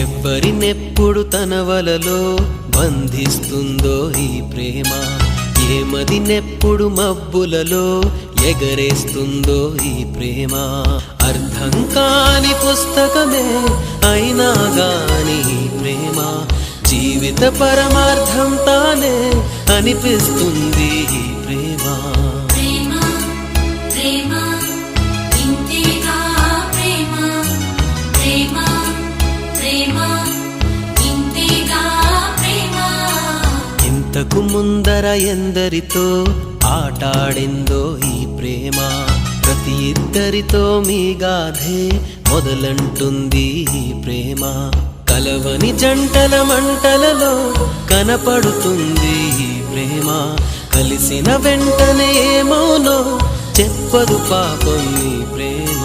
ఎవ్వరినెప్పుడు తన వలలో బంధిస్తుందో ఈ ప్రేమ, ఏమదినెప్పుడు మబ్బులలో ఎగరేస్తుందో ఈ ప్రేమ. అర్థం కాని పుస్తకమే అయినా గాని ఈ ప్రేమ జీవిత పరమార్థం తానే అనిపిస్తుంది ఈ ప్రేమ. ఇంతకు ముందర ఎందరితో ఆటాడిందో ఈ ప్రేమ, ప్రతి ఇద్దరితో మీ గాథే మొదలంటుంది ఈ ప్రేమ. కలవని జంటల మంటలలో కనపడుతుంది ఈ ప్రేమ, కలిసిన వెంటనే ఏమోనో చెప్పదు పాపం ఈ ప్రేమ.